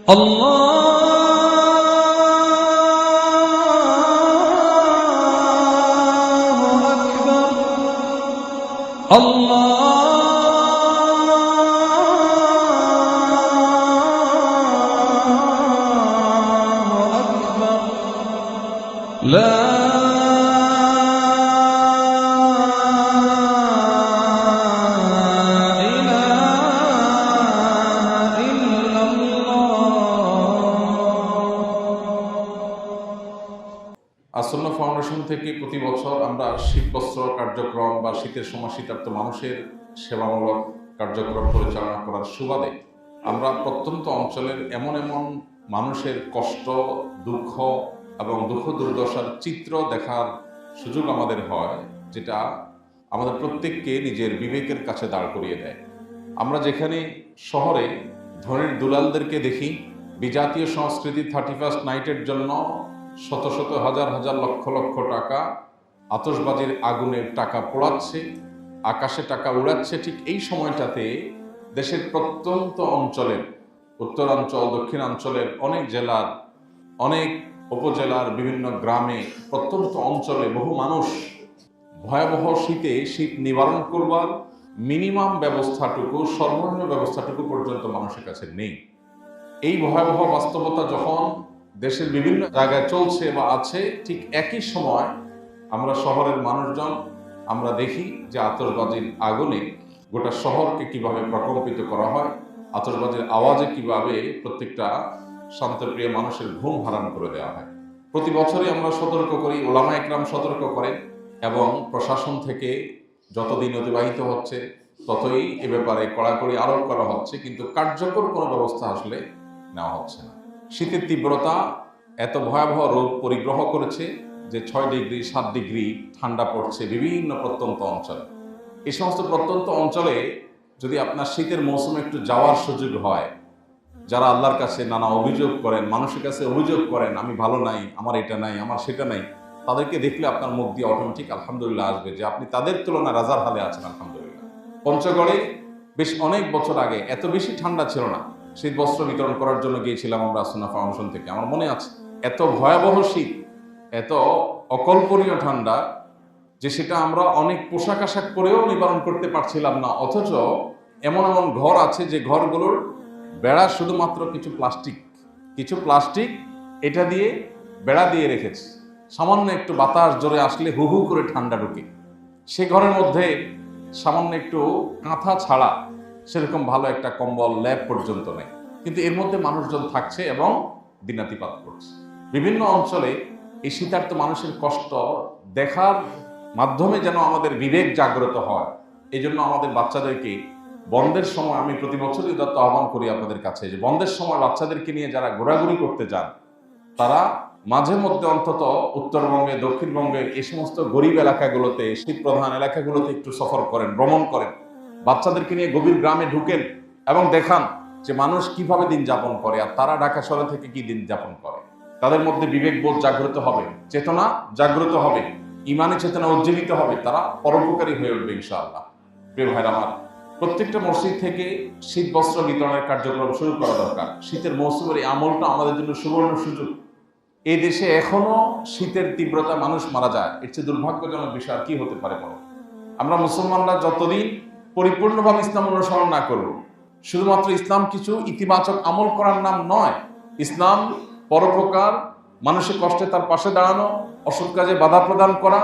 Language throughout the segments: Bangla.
আল্লাহু আকবার, আল্লাহু আকবার, লা ইলাহা ইল্লাল্লাহ। আসন্না ফাউন্ডেশন থেকে প্রতি বছর আমরা শীত বস্ত্র কার্যক্রম বা শীতের সময় শীতার্ত মানুষের সেবামূলক কার্যক্রম পরিচালনা করার সুবাদে আমরা প্রত্যন্ত অঞ্চলের এমন এমন মানুষের কষ্ট, দুঃখ এবং দুঃখ দুর্দশার চিত্র দেখার সুযোগ আমাদের হয়, যেটা আমাদের প্রত্যেককে নিজের বিবেকের কাছে দাঁড় করিয়ে দেয়। আমরা যেখানে শহরে ধনীর দুলালদেরকে দেখি বিজাতীয় সংস্কৃতি 31st নাইটের জন্য শত শত হাজার হাজার লক্ষ লক্ষ টাকা আতশবাজির আগুনে টাকা পোড়াচ্ছে, আকাশে টাকা উড়াচ্ছে, ঠিক এই সময়টাতে দেশের প্রত্যন্ত অঞ্চলের, উত্তরাঞ্চল, দক্ষিণাঞ্চলের অনেক জেলার, অনেক উপজেলার বিভিন্ন গ্রামে, প্রত্যন্ত অঞ্চলে বহু মানুষ ভয়াবহ শীতে শীত নিবারণ করবার মিনিমাম ব্যবস্থাটুকু, সর্বনিম্ন ব্যবস্থাটুকু পর্যন্ত মানুষের কাছে নেই। এই ভয়াবহ বাস্তবতা যখন দেশের বিভিন্ন জায়গায় চলছে বা আছে, ঠিক একই সময় আমরা শহরের মানুষজন আমরা দেখি যে আতশবাজির আগুনে গোটা শহরকে কিভাবে প্রকম্পিত করা হয়, আতশবাজির আওয়াজে কিভাবে প্রত্যেকটা শান্তপ্রিয় মানুষের ঘুম হারাম করে দেওয়া হয়। প্রতি বছরই আমরা সতর্ক করি, ওলামা একরাম সতর্ক করেন, এবং প্রশাসন থেকে যতদিন অতিবাহিত হচ্ছে ততই এ ব্যাপারে কড়াকড়ি আরোপ করা হচ্ছে, কিন্তু কার্যকর কোনো ব্যবস্থা আসলে নেওয়া হচ্ছে না। শীতের তীব্রতা এত ভয়াবহ রূপ পরিগ্রহ করেছে যে 6 ডিগ্রি 7 ডিগ্রি ঠান্ডা পড়ছে বিভিন্ন প্রত্যন্ত অঞ্চলে। এই সমস্ত প্রত্যন্ত অঞ্চলে যদি আপনার শীতের মৌসুমে একটু যাওয়ার সুযোগ হয়, যারা আল্লাহর কাছে নানা অভিযোগ করেন, মানুষের কাছে অভিযোগ করেন, আমি ভালো নাই, আমার এটা নাই, আমার সেটা নাই, তাদেরকে দেখলে আপনার মুখ দিয়ে অটোমেটিক আলহামদুলিল্লাহ আসবে যে আপনি তাদের তুলনায় রাজার হালে আছেন। আলহামদুলিল্লাহ। পঞ্চগড়ে বেশ অনেক বছর আগে এত বেশি ঠান্ডা ছিল না, শীত বস্ত্র বিতরণ করার জন্য গিয়েছিলাম আমরা আসন্না ফাউন্ডেশন থেকে। আমার মনে আছে এত ভয়াবহ শীত, এত অকল্পনীয় ঠান্ডা যে সেটা আমরা অনেক পোশাক আশাক পরেও নিবারণ করতে পারছিলাম না। অথচ এমন এমন ঘর আছে যে ঘরগুলোর বেড়া শুধুমাত্র কিছু প্লাস্টিক এটা দিয়ে বেড়া দিয়ে রেখেছে, সামান্য একটু বাতাস জোরে আসলে হু হু করে ঠান্ডা ঢুকে। সে ঘরের মধ্যে সামান্য একটু কাঁথা ছাড়া সেরকম ভালো একটা কম্বল ল্যাব পর্যন্ত নেই, কিন্তু এর মধ্যে মানুষজন থাকছে এবং দিনাতিপাত করছে। বিভিন্ন অঞ্চলে এই শীতার্ত মানুষের কষ্ট দেখার মাধ্যমে যেন আমাদের বিবেক জাগ্রত হয়, এই জন্য আমাদের বাচ্চাদেরকে বন্ধের সময়, আমি প্রতি বছরই দত্ত আহ্বান করি আপনাদের কাছে যে বন্ধের সময় বাচ্চাদেরকে নিয়ে যারা ঘোরাঘুরি করতে যান, তারা মাঝে মধ্যে অন্তত উত্তরবঙ্গে, দক্ষিণবঙ্গের এই সমস্ত গরিব এলাকাগুলোতে, শীত প্রধান এলাকাগুলোতে একটু সফর করেন, ভ্রমণ করেন, বাচ্চাদেরকে নিয়ে গভীর গ্রামে ঢুকেন এবং দেখান যে মানুষ কিভাবে দিন যাপন করে আর তারা ঢাকা শহর থেকে কি দিন যাপন করে। তাদের মধ্যে বিবেকবোধ জাগ্রত হবে, চেতনা জাগ্রত হবে, ইমানি চেতনা উজ্জীবিত হবে, তারা পরোপকারী হয়ে উঠবে ইনশাআল্লাহ। প্রিয় ভাইরা আমার, প্রত্যেকটা মসজিদ থেকে শীত বস্ত্র বিতরণের কার্যক্রম শুরু করা দরকার। শীতের মৌসুমের এই আমলটা আমাদের জন্য সুবর্ণ সুযোগ। এই দেশে এখনো শীতের তীব্রতা মানুষ মারা যায়, এর চেয়ে দুর্ভাগ্যজনক বিষয় আর কি হতে পারে বলো? আমরা মুসলমানরা যতদিন পরিপূর্ণভাবে ইসলাম অনুসরণ না করব, শুধুমাত্র ইসলাম কিছু ইতিবাচক আমল করার নাম নয়, ইসলাম পরোপকার, মানুষের কষ্টে তার পাশে দাঁড়ানো, অসৎ কাজে বাধা প্রদান করা,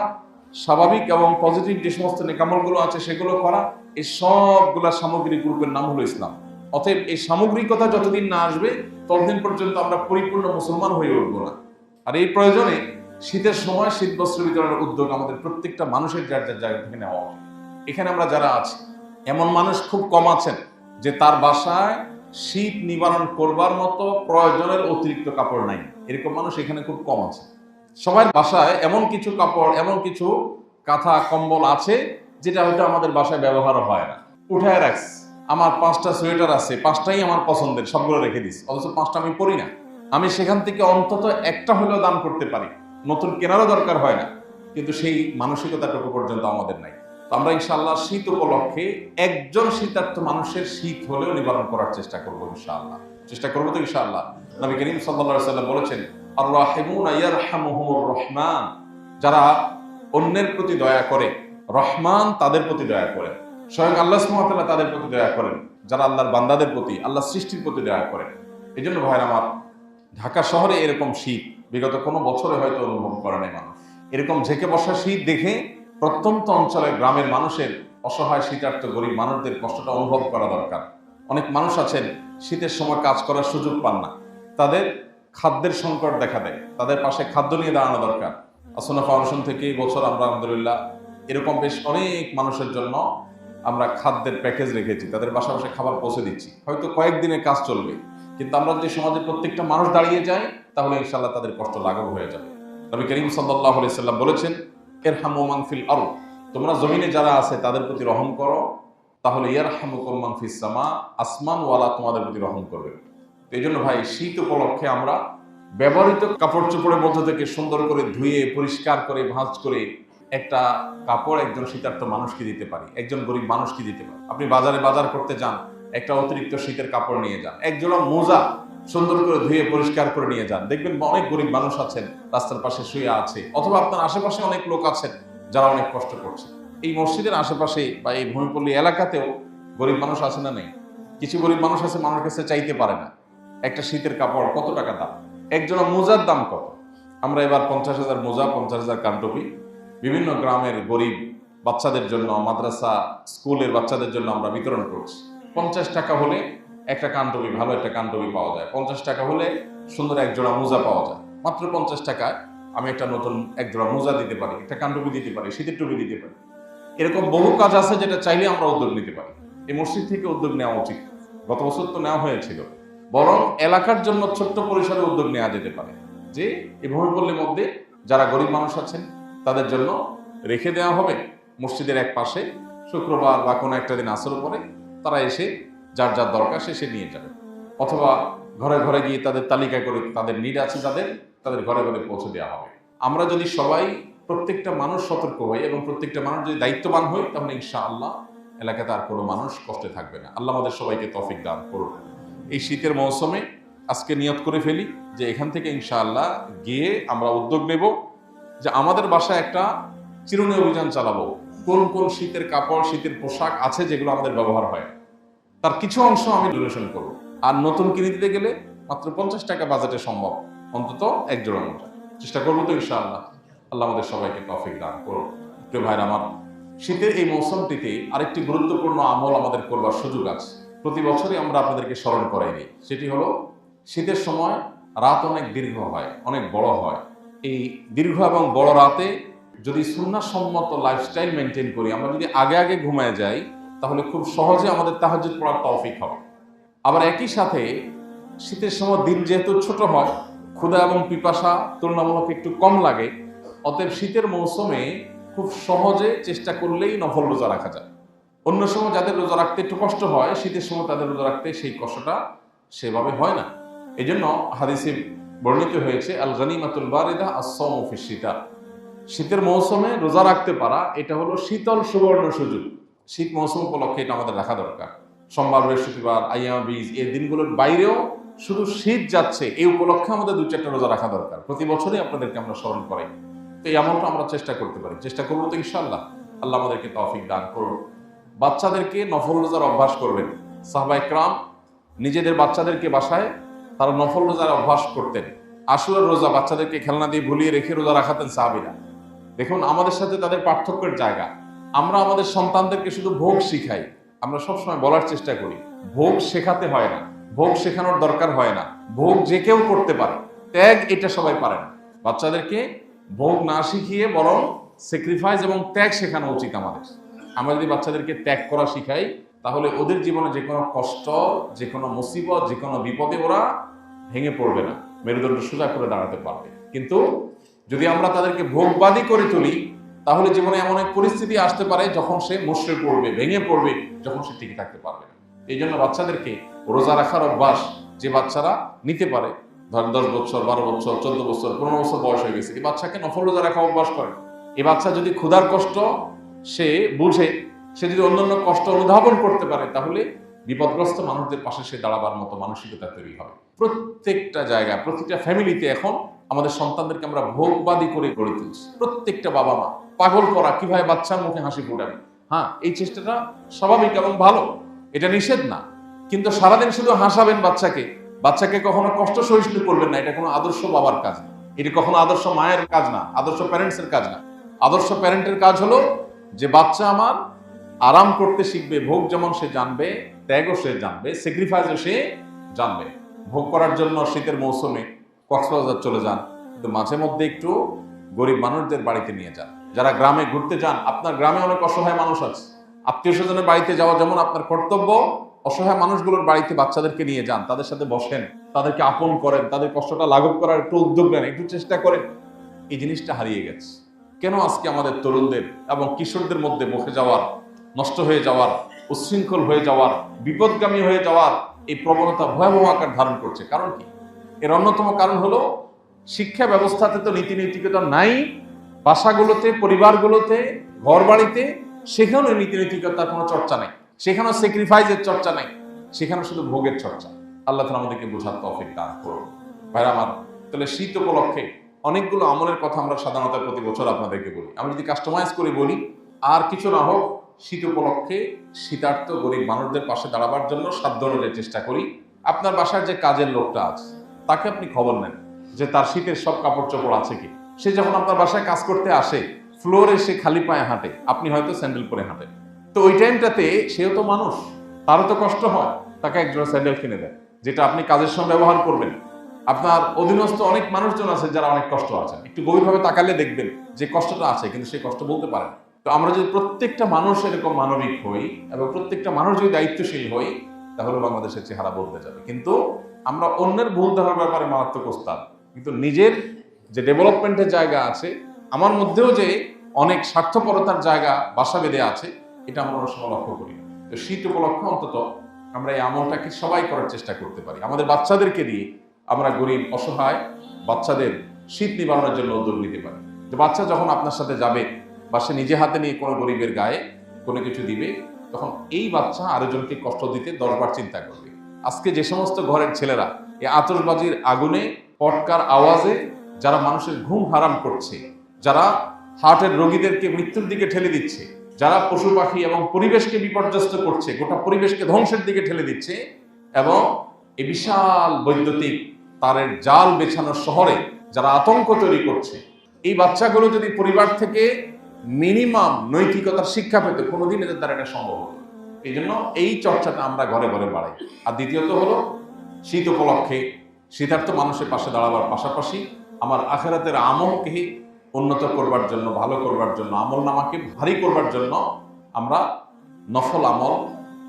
স্বাভাবিক এবং পজিটিভ যে সমস্ত নেকামলগুলো আছে সেগুলো করা, এই সবগুলা সামগ্রিক গ্রুপের নাম হলো ইসলাম। অতএব এই সামগ্রিকতা যতদিন না আসবে ততদিন পর্যন্ত আমরা পরিপূর্ণ মুসলমান হয়ে উঠবো না। আর এই প্রয়োজনে শীতের সময় শীত বস্ত্র বিতরণের উদ্যোগ আমাদের প্রত্যেকটা মানুষের যার যার জায়গা থেকে নেওয়া উচিত। এখানে আমরা যারা আছি, এমন মানুষ খুব কম আছেন যে তার বাসায় শীত নিবারণ করবার মতো প্রয়োজনের অতিরিক্ত কাপড় নাই, এরকম মানুষ এখানে খুব কম আছে। সবার বাসায় এমন কিছু কাপড়, এমন কিছু কাঁথা কম্বল আছে যেটা হয়তো আমাদের বাসায় ব্যবহার হয় না, উঠায় রাখছি। আমার 5টা সোয়েটার আছে, 5টাই আমার পছন্দের, সবগুলো রেখে দিস, অথচ 5টা আমি পরি না। আমি সেখান থেকে অন্তত একটা হলেও দান করতে পারি, নতুন কেনারও দরকার হয় না, কিন্তু সেই মানসিকতাটুকু পর্যন্ত আমাদের নাই। তো আমরা ইনশাআল্লাহ শীত উপলক্ষে একজন শীতার্থ মানুষের শীত হলেও নিবারণ করার চেষ্টা করবো ইনশাআল্লাহ। চেষ্টা করবো তো ইনশাআল্লাহ। নবী করিম সাল্লাল্লাহু আলাইহি ওয়াসাল্লাম বলেছেন, আর-রাহিমুনা ইয়ারহামুহুমুর রহমান, যারা অন্যের প্রতি দয়া করে রহমান তাদের প্রতি দয়া করেন। স্বয়ং আল্লাহ সুবহানাহু ওয়া তাআলা তাদের প্রতি দয়া করেন যারা আল্লাহর বান্দাদের প্রতি, আল্লাহ সৃষ্টির প্রতি দয়া করেন। এই জন্য ভাইরা আমার, ঢাকা শহরে এরকম শীত বিগত কোনো বছরে হয়তো অনুভব করে নাই মানুষ। এরকম ঝেঁকে বসা শীত দেখে প্রত্যন্ত অঞ্চলের গ্রামের মানুষের অসহায় শীতার্ত গরিব মানুষদের কষ্টটা অনুভব করা দরকার। অনেক মানুষ আছেন শীতের সময় কাজ করার সুযোগ পান না, তাদের খাদ্যের সংকট দেখা দেয়, তাদের পাশে খাদ্য নিয়ে দাঁড়ানো দরকার। আসনা ফাউন্ডেশন থেকে এই বছর আমরা আলহামদুলিল্লাহ এরকম বেশ অনেক মানুষের জন্য আমরা খাদ্যের প্যাকেজ রেখেছি, তাদের বাসা বাসায় খাবার পৌঁছে দিচ্ছি। হয়তো কয়েকদিনের কাজ চলবে, কিন্তু আমরা যদি সমাজের প্রত্যেকটা মানুষ দাঁড়িয়ে যাই তাহলে ইনশাআল্লাহ তাদের কষ্ট লাঘব হয়ে যাবে। নবী করিম সাল্লাল্লাহু আলাইহি সাল্লাম বলেছেন, ইরহামু মান ফিল আরদ, তোমরা জমিনে যারা আছে তাদের প্রতি রহম করো, তাহলে ইয়ারহামুকুম মান ফিস সামা, আসমানওয়ালা তোমাদের প্রতি রহম করবে। এই জন্য ভাই, শীত উপলক্ষে আমরা ব্যবহৃত কাপড় চোপড়ের মধ্যে থেকে সুন্দর করে ধুয়ে পরিষ্কার করে ভাঁজ করে একটা কাপড় একজন শীতার্ত মানুষকে দিতে পারি, একজন গরিব মানুষকে দিতে পারি। আপনি বাজারে বাজার করতে যান, একটা অতিরিক্ত শীতের কাপড় নিয়ে যান, একজোড়া মোজা সুন্দর করে ধুয়ে পরিষ্কার করে নিয়ে যান। দেখবেন অনেক গরিব মানুষ আছেন রাস্তার পাশে শুয়ে আছে, অথবা আপনার আশেপাশে অনেক লোক আছেন যারা অনেক কষ্ট করছে। এই মসজিদের আশেপাশে বা এই ভূমিপল্লী এলাকাতেও গরিব মানুষ আছে না নেই? কিছু গরিব মানুষ আছে, মানুষের কাছে চাইতে পারে না। একটা শীতের কাপড় কত টাকা দাম, একজোড়া মোজার দাম কত? আমরা এবার 50,000 মোজা, 50,000 কানটুপি বিভিন্ন গ্রামের গরিব বাচ্চাদের জন্য, মাদ্রাসা স্কুলের বাচ্চাদের জন্য আমরা বিতরণ করছি। 50 টাকা হলে একটা কানটুপি, ভালো একটা কানটুপি পাওয়া যায়। 50 টাকা হলে সুন্দর এক জোড়া মোজা পাওয়া যায়। মাত্র 50 টাকায় আমি একটা নতুন এক জোড়া মোজা দিতে পারি, একটা কানটুপি দিতে পারি, শীতের টুপি দিতে পারি। এরকম বহু কাজ আছে যেটা চাইলে আমরা উদ্যোগ নিতে পারি। এই মসজিদ থেকে উদ্যোগ নেওয়া উচিত। গত বছর তো নেওয়া হয়েছিল, বরং এলাকার জন্য ছোট্ট পরিসরে উদ্যোগ নেওয়া যেতে পারে, যে এই ভূমিপল্লীর মধ্যে যারা গরিব মানুষ আছেন তাদের জন্য রেখে দেওয়া হবে মসজিদের এক পাশে। শুক্রবার বা কোনো একটা দিন আসর পরে তারা এসে যার যার দরকার সে নিয়ে যাবে, অথবা ঘরে ঘরে গিয়ে তাদের তালিকা করে তাদের নিড আছে তাদের ঘরে ঘরে পৌঁছে দেওয়া হবে। আমরা যদি সবাই, প্রত্যেকটা মানুষ সতর্ক হই এবং প্রত্যেকটা মানুষ যদি দায়িত্ববান হই, তাহলে ইনশাআল্লাহ এলাকাতে আর কোনো মানুষ কষ্টে থাকবে না। আল্লাহ আমাদের সবাইকে তৌফিক দান করুন। এই শীতের মৌসুমে আজকে নিয়ত করে ফেলি যে এখান থেকে ইনশাআল্লাহ গিয়ে আমরা উদ্যোগ নেব যে আমাদের বাসায় একটা চিরুনি অভিযান চালাবো। কোন কোন শীতের কাপড়, শীতের পোশাক আছে যেগুলো আমাদের ব্যবহার হয়, তার কিছু অংশ আমি ডোনেশন করবো। আর নতুন কিনে দিতে গেলে মাত্র 50 টাকা বাজেটে সম্ভব, অন্তত এক জোড়া মোজা। চেষ্টা করবো তো ইনশাআল্লাহ। আল্লাহ আমাদের সবাইকে তৌফিক দান করুন। প্রিয় ভাইরা আমার, শীতের এই মৌসুমটিতে আরেকটি গুরুত্বপূর্ণ আমল আমাদের করবার সুযোগ আছে। প্রতি বছরই আমরা আপনাদেরকে স্মরণ করাই দিই। সেটি হলো, শীতের সময় রাত অনেক দীর্ঘ হয়, অনেক বড় হয়। এই দীর্ঘ এবং বড় রাতে যদি সুন্নাহসম্মত লাইফস্টাইল মেনটেন করি, আমরা যদি আগে আগে ঘুমায় যাই, তাহলে খুব সহজে আমাদের তাহাজ্জুদ পড়ার তৌফিক হবে। আবার একই সাথে শীতের সময় দিন যেহেতু ছোট হয়, ক্ষুধা এবং পিপাসা তুলনামূলক একটু কম লাগে, অতএব শীতের মৌসুমে খুব সহজে চেষ্টা করলেই নফল রোজা রাখা যায়। অন্য সময় যাদের রোজা রাখতে একটু কষ্ট হয়, শীতের সময় তাদের রোজা রাখতে সেই কষ্টটা সেভাবে হয় না। এই জন্য হাদিসে বর্ণিত হয়েছে, আল গনিমাতুল বারিদা আস-সাওমু ফিশ শীতা, শীতের মৌসুমে রোজা রাখতে পারা এটা হলো শীতল সুবর্ণ সুযোগ। শীত মৌসুম উপলক্ষে এটা আমাদের রাখা দরকার। সোমবার, বৃহস্পতিবার, আইয়াম বীজ, এই দিনগুলোর বাইরেও শুধু শীত যাচ্ছে এই উপলক্ষে আমাদের 2-4টা রোজা রাখা দরকার। প্রতি বছরই আপনাদেরকে আমরা স্মরণ করাই। তো এই আমলটা আমরা চেষ্টা করতে পারি, চেষ্টা করবো তো ইনশাআল্লাহ। আল্লাহ আমাদেরকে তৌফিক দান করুন। বাচ্চাদেরকে নফল রোজার অভ্যাস করবেন। সাহাবায়ে কেরাম নিজেদের বাচ্চাদেরকে বাসায় তারা নফল রোজার অভ্যাস করতেন। আশুরার রোজা বাচ্চাদেরকে খেলনা দিয়ে ভুলিয়ে রেখে রোজা রাখাতেন সাহাবীরা। দেখুন আমাদের সাথে তাদের পার্থক্যের জায়গা। আমরা আমাদের সন্তানদেরকে শুধু ভোগ শিখাই। আমরা সবসময় বলার চেষ্টা করি, ভোগ শেখাতে হয় না, ভোগ শেখানোর দরকার হয় না, ভোগ যে কেউ করতে পারে, ত্যাগ এটা সবাই পারে না। বাচ্চাদেরকে ভোগ না শিখিয়ে বরং স্যাক্রিফাইস এবং ত্যাগ শেখানো উচিত আমাদের। আমরা যদি বাচ্চাদেরকে ত্যাগ করা শিখাই, তাহলে ওদের জীবনে যে কোনো কষ্ট, যে কোনো মুসিবত, যে কোনো বিপদে ওরা ভেঙে পড়বে না, মেরুদণ্ড সোজা করে দাঁড়াতে পারবে। কিন্তু যদি আমরা তাদেরকে ভোগবাদী করে তুলি, তাহলে জীবনে এমন এক পরিস্থিতি আসতে পারে যখন সে মুশড়ে পড়বে, ভেঙে পড়বে, যখন সে টিকে থাকতে পারবে না। এই জন্য বাচ্চাদেরকে রোজা রাখার অভ্যাস যে বাচ্চারা নিতে পারে, ধরেন 10 বছর, 12 বছর, 14 বছর, 15 বছর বয়স হয়ে গেছে, এই বাচ্চাকে নফল রোজা রাখা অভ্যাস করে। এই বাচ্চা যদি ক্ষুধার কষ্ট সে বুঝে, সে যদি অন্যান্য কষ্ট অনুধাবন করতে পারে, তাহলে বিপদগ্রস্ত মানুষদের পাশে সে দাঁড়াবার মতো মানসিকতা তৈরি হবে। প্রত্যেকটা জায়গায়, প্রতিটা ফ্যামিলিতে এখন আমাদের সন্তানদেরকে আমরা ভোগবাদী করে গড়ে তুলছি। প্রত্যেকটা বাবা মা পাগল করা, কিভাবে বাচ্চার মুখে হাসি ফোটাবে। হ্যাঁ, এই চেষ্টাটা স্বাভাবিক এবং ভালো, এটা নিষেধ না। কিন্তু সারাদিন শুধু হাসাবেন বাচ্চাকে কখনো কষ্ট সহিষ্ণু করবেন না। এটা কোনো আদর্শ বাবার কাজ না, এটা কখনো আদর্শ মায়ের কাজ না, আদর্শ প্যারেন্টসের কাজ না। আদর্শ প্যারেন্টের কাজ হলো যে বাচ্চা আমার আরাম করতে শিখবে, ভোগ যেমন সে জানবে, ত্যাগও সে জানবে, স্যাক্রিফাইসও সে জানবে। ভোগ করার জন্য শীতের মৌসুমে কক্সবাজার চলে যান, কিন্তু মাঝে মধ্যে একটু গরিব মানুষদের বাড়িতে নিয়ে যান। যারা গ্রামে ঘুরতে যান, আপনার গ্রামে অনেক অসহায় মানুষ আছে, আত্মীয় স্বজনের বাড়িতে যাওয়া যেমন আপনার কর্তব্য, অসহায় মানুষগুলোর বাড়িতে বাচ্চাদেরকে নিয়ে যান, তাদের সাথে বসেন, তাদেরকে আপন করেন, তাদের কষ্টটা লাঘব করার একটু উদ্যোগ নেন, একটু চেষ্টা করেন। এই জিনিসটা হারিয়ে গেছে। কেন আজকে আমাদের তরুণদের এবং কিশোরদের মধ্যে বসে যাওয়ার, নষ্ট হয়ে যাওয়ার, উচ্ছৃঙ্খল হয়ে যাওয়ার, বিপদগামী হয়ে যাওয়ার এই প্রবণতা ভয়াবহ আকার ধারণ করছে? কারণ কি? এর অন্যতম কারণ হলো শিক্ষা ব্যবস্থাতে তো নীতি নৈতিকতা নাই। বাসাগুলোতে, পরিবারগুলোতে, ঘর বাড়িতে সেখানেও নীতি নৈতিকতার কোনো চর্চা নাই, সেখানেও স্যাক্রিফাইসের চর্চা নাই, সেখানে শুধু ভোগের চর্চা। আল্লাহ তাআলা আমাদেরকে বোঝার তৌফিক দান করুন। ভাইরা আমার, তাহলে শীত উপলক্ষে অনেকগুলো আমলের কথা আমরা সাধারণত প্রতি বছর আপনাদেরকে বলি। আমি যদি কাস্টমাইজ করে বলি, আর কিছু না হোক, শীত উপলক্ষে শীতার্থ গরিব মানুষদের পাশে দাঁড়াবার জন্য সাধ্য অনুযায়ী চেষ্টা করি। আপনার বাসার যে কাজের লোকটা আছে তাকে আপনি খবর নেন যে তার শীতের সব কাপড় চোপড় আছে কি। সে যখন আপনার বাসায় কাজ করতে আসে, ফ্লোরে সে খালি পায়ে হাঁটে, আপনি হয়তো স্যান্ডেল পরে হাঁটেন। তো ওই টাইমটাতে সেও তো মানুষ, তারও তো কষ্ট হয়, তাকে একজোড়া স্যান্ডেল কিনে দেন, যেটা আপনি কাজের সময় ব্যবহার করবেন। আপনার অধীনস্থ অনেক মানুষজন আছে যারা অনেক কষ্ট আছেন, একটু গভীরভাবে তাকালে দেখবেন যে কষ্টটা আছে, কিন্তু সেই কষ্ট বলতে পারেন। তো আমরা যদি প্রত্যেকটা মানুষ এরকম মানবিক হই এবং প্রত্যেকটা মানুষ যদি দায়িত্বশীল হই, তাহলে বাংলাদেশের চেহারা বদলে যাবে। কিন্তু আমরা অন্যের ভুল ধরার ব্যাপারে মারাত্মক ওস্তাদ, কিন্তু নিজের যে ডেভেলপমেন্টের জায়গা আছে, আমার মধ্যেও যে অনেক স্বার্থপরতার জায়গা বাসা বেঁধে আছে, এটা আমরা অনেক সময় লক্ষ্য করি। তো শীত উপলক্ষে অন্তত আমরা এই আমলটাকে সবাই করার চেষ্টা করতে পারি। আমাদের বাচ্চাদেরকে দিয়ে আমরা গরিব অসহায় বাচ্চাদের শীত নিবারণের জন্য উদ্যোগ নিতে পারি। যে বাচ্চা যখন আপনার সাথে যাবে বা সে নিজে হাতে নিয়ে কোনো গরিবের গায়ে কোনো কিছু দিবে, তখন এই বাচ্চা আরেকজনকে কষ্ট দিতে 10 বার চিন্তা করবে। আজকে যে সমস্ত ঘরের ছেলেরা এই আতশবাজির আগুনে, পটকার আওয়াজে যারা মানুষের ঘুম হারাম করছে, যারা হার্টের রোগীদেরকে মৃত্যুর দিকে ঠেলে দিচ্ছে, যারা পশু পাখি এবং পরিবেশকে বিপর্যস্ত করছে, গোটা পরিবেশকে ধ্বংসের দিকে ঠেলে দিচ্ছে, এবং এই বিশাল বৈদ্যুতিক তারের জাল বেছানোর শহরে যারা আতঙ্ক তৈরি করছে, এই বাচ্চাগুলো যদি পরিবার থেকে মিনিমাম নৈতিকতার শিক্ষা পেতে, কোনোদিন এদের দ্বারা এটা সম্ভব হবে। এই জন্য এই চর্চাটা আমরা ঘরে ঘরে বাড়াই। আর দ্বিতীয়ত হলো, শীত উপলক্ষে শীতার্থ মানুষের পাশে দাঁড়াবার পাশাপাশি আমার আখিরাতের আমলকে উন্নত করবার জন্য, ভালো করবার জন্য, আমল নামাকে ভারী করবার জন্য আমরা নফল আমল,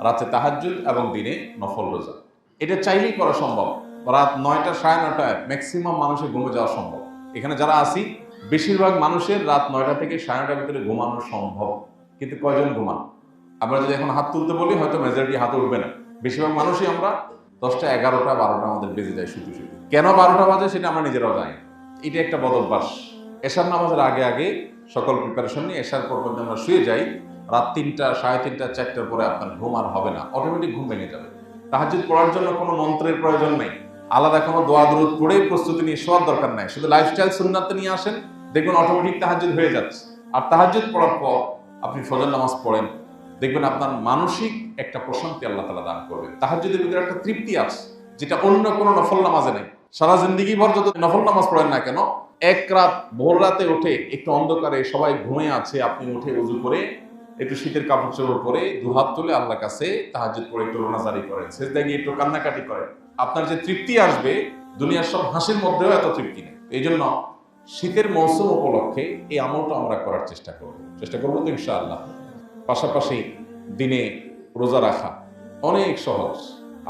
রাতে তাহাজ্জুদ এবং দিনে নফল রোজা, এটা চাইলেই করা সম্ভব। রাত 9টা, 9:30 ম্যাক্সিমাম মানুষের ঘুমে যাওয়া সম্ভব। এখানে যারা আসি বেশিরভাগ মানুষের রাত 9টা থেকে 9:30 ভিতরে ঘুমানো সম্ভব, কিন্তু কয়জন ঘুমান? আমরা যদি এখন হাত তুলতে বলি, হয়তো মেজরিটি হাত উঠবে না। বেশিরভাগ মানুষই আমরা 10টা, 11টা, 12টা আমাদের বেজে যায় শুধু শুধু। কেন 12টা বাজে সেটা আমরা নিজেরাও জানি। এটা একটা বদ অভ্যাস। এশার নামাজের আগে আগে সকল প্রিপারেশন নিয়ে এশার পর পর্যন্ত আমরা শুয়ে যাই। রাত 3টা, 3:30, 4টার পরে আপনার ঘুম আর হবে না, অটোমেটিক ঘুম ভেঙে যাবে। তাহাজ্জুদ পড়ার জন্য কোনো মন্ত্রের প্রয়োজন নেই, আলাদা কোনো দোয়া দরুদ পড়ে প্রস্তুতি নিয়ে শোয়ার দরকার নাই। শুধু লাইফস্টাইল সুন্নাতে নিয়ে আসেন, দেখবেন অটোমেটিক তাহাজ্জুদ হয়ে যাচ্ছে। আর তাহাজ্জুদ পড়ার পর আপনি ফজর নামাজ পড়েন, দেখবেন আপনার মানসিক একটা প্রশান্তি আল্লাহ তাআলা দান করবেন। তাহাজ্জুদের ভিতরে একটা তৃপ্তি আছে, যেটা অন্য কোনো নফল নামাজে নেই। সারা জিন্দেগি ভর যত নফল নামাজ পড়েন না কেন, এক রাত ভোর রাতে উঠে একটু অন্ধকারে সবাই ঘুমিয়ে আছে, আপনি উঠে ওযু করে একটু শীতের কাপড় চোপড় পরে দুহাত তুলে আল্লাহর কাছে তাহাজ্জুদ পড়ে একটু রোনাজারি করেন, সেজদায় গিয়ে একটু কান্নাকাটি করেন, আপনার যে তৃপ্তি আসবে, দুনিয়ার সব হাসির মধ্যেও এত তৃপ্তি নেই। এই জন্য শীতের মৌসুম উপলক্ষে এই আমলটা আমরা করার চেষ্টা করবো তো ইনশাআল্লাহ। পাশাপাশি দিনে রোজা রাখা অনেক সহজ।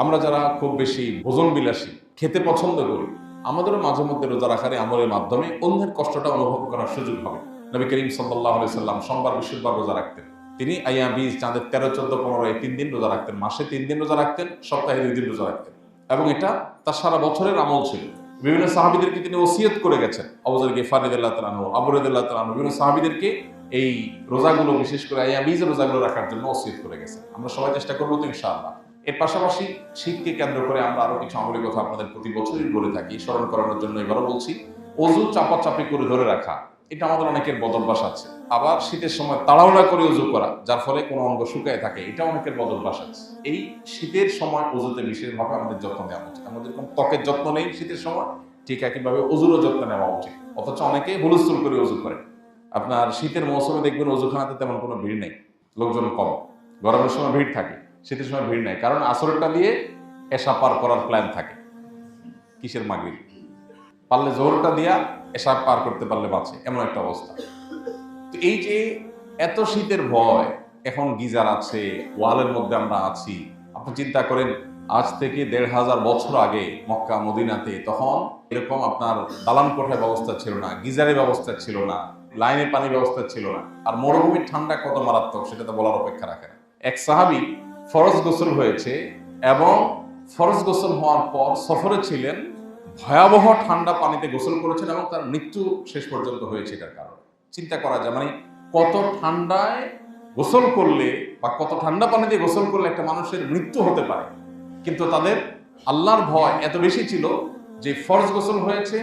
আমরা যারা খুব বেশি ভোজন বিলাসী, খেতে পছন্দ করি, আমাদেরও মাঝে মধ্যে রোজা রাখার আমলের মাধ্যমে অন্যের কষ্টটা অনুভব করার সুযোগ হবে। নবী করিম সাল্লাল্লাহু আলাইহি সাল্লাম সোমবার, বৃহস্পতিবার রোজা রাখতেন। তিনি আইয়াম বীজ, চাঁদের 13, 14, 15 এই 3 দিন রোজা রাখতেন। মাসে 3 দিন রোজা রাখতেন, সপ্তাহে 2 দিন রোজা রাখতেন, এবং এটা তার সারা বছরের আমল ছিল। বিভিন্ন সাহাবীদেরকে তিনি ওসিয়ত করে গেছেন। আবু যর গিফারি রাদিয়াল্লাহু তাআলা আনহু, আবু রাদিয়াল্লাহু তাআলা আনহু বিভিন্ন সাহাবীদেরকে এই রোজাগুলো, বিশেষ করে আইয়াম বীজ রোজাগুলো রাখার জন্য ওসিয়ত করে গেছেন। আমরা সবাই চেষ্টা করবো তো ইনশাআল্লাহ। এর পাশাপাশি শীতকে কেন্দ্র করে আমরা আরো কিছু আমলি কথা আপনাদের প্রতি বছরই বলে থাকি, স্মরণ করানোর জন্য এবারও বলছি। অজু চাপাচাপি করে ধরে রাখা, এটা আমাদের অনেকের বদভ্যাস আছে। আবার শীতের সময় তাড়াহুড়া করে অজু করা, যার ফলে কোনো অঙ্গ শুকায় থাকে, এটা অনেকের বদভ্যাস আছে। এই শীতের সময় অজুতে বিশেষভাবে আমাদের যত্ন নেওয়া উচিত। আমরা যেরকম ত্বকের যত্ন নেই শীতের সময়, ঠিক একইভাবে অজুরও যত্ন নেওয়া উচিত। অথচ অনেকে হুলস্থুল করে অজু করে। আপনার শীতের মৌসুমে দেখবেন অজুখানাতে তেমন কোনো ভিড় নেই, লোকজন কম। গরমের সময় ভিড় থাকে, শীতের সময় ভিড় নেই, কারণ আসরটা দিয়ে এশা পার করার প্ল্যান থাকে। কিসের মাগরিব পারলে জোহরটা দিয়া এশা পার করতে পারলে বাঁচে, এমন একটা অবস্থা। তো এই যে এত শীতের ভয়, এখন গিজার আছে, ওয়ালের মধ্যে আমরা আছি। আপনি চিন্তা করেন আজ থেকে ১৫০০ বছর আগে মক্কা মদিনাতে তখন এরকম আপনার দালান কোঠার ব্যবস্থা ছিল না, গিজারের ব্যবস্থা ছিল না, লাইনে পানির ব্যবস্থা ছিল না। আর মরুভূমির ঠান্ডা কত মারাত্মক সেটা তো বলার অপেক্ষা রাখে না। এক সাহাবী ফরজ গোসল হয়েছে এবং ফরজ গোসল হওয়ার পর সফরে ছিলেন, ভয়াবহ ঠান্ডা পানিতে গোসল করেছেন এবং তার মৃত্যু শেষ পর্যন্ত হয়েছে এটার কারণে। চিন্তা করা যায় মানে কত ঠান্ডায় গোসল করলে বা কত ঠান্ডা পানিতে গোসল করলে একটা মানুষের মৃত্যু হতে পারে। কিন্তু তাদের আল্লাহর ভয় এত বেশি ছিল যে ফরজ গোসল হয়েছে,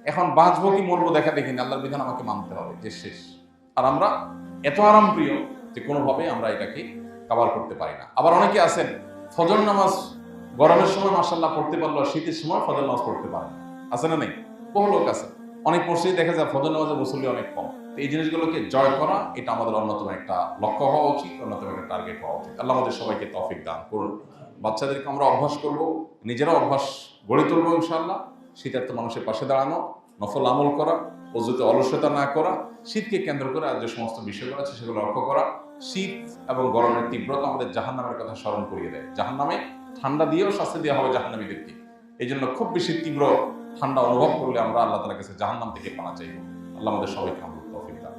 এখন বাঁচবো কি মরবো দেখা দেখিনি, আল্লাহর বিধান আমাকে মানতে হবে, যে শেষ। আর আমরা এত আরাম প্রিয় যে কোনোভাবে আমরা এটাকে কভার করতে পারি না। আবার অনেকে আছেন ফজর নামাজ গরমের সময় মাশাআল্লাহ পড়তে পারলো, শীতের সময় ফজর নামাজ পড়তে পারে না, আছে না নেই? বহু লোক আছে। অনেক মসজিদে দেখা যায় ফজর নামাজের মুসল্লি অনেক কম। তো এই জিনিসগুলোকে জয় করা, এটা আমাদের অন্যতম একটা লক্ষ্য হওয়া উচিত, অন্যতম একটা টার্গেট হওয়া উচিত। আল্লাহ আমাদের সবাইকে তৌফিক দান করুন। বাচ্চাদেরকে আমরা অভ্যাস করব, নিজেরা অভ্যাস গড়ে তুলবো ইনশাআল্লাহ। শীতার্থ মানুষের পাশে দাঁড়ানো, নফল আমল করা, অযুতে অলসতা না করা, শীতকে কেন্দ্র করে আর যে সমস্ত বিষয়গুলো আছে সেগুলো লক্ষ্য করা। শীত এবং গরমের তীব্রতা আমাদের জাহান্নামের কথা স্মরণ করিয়ে দেয়। জাহান্নামে ঠান্ডা দিয়েও শাস্তি দেওয়া হবে জাহান্নামীদেরকে। এই জন্য খুব বেশি তীব্র ঠান্ডা অনুভব করলে আমরা আল্লাহ তাআলার কাছে জাহান্নাম থেকে পানা চাইব। আল্লাহ আমাদের সবাইকে আমল তৌফিক দান।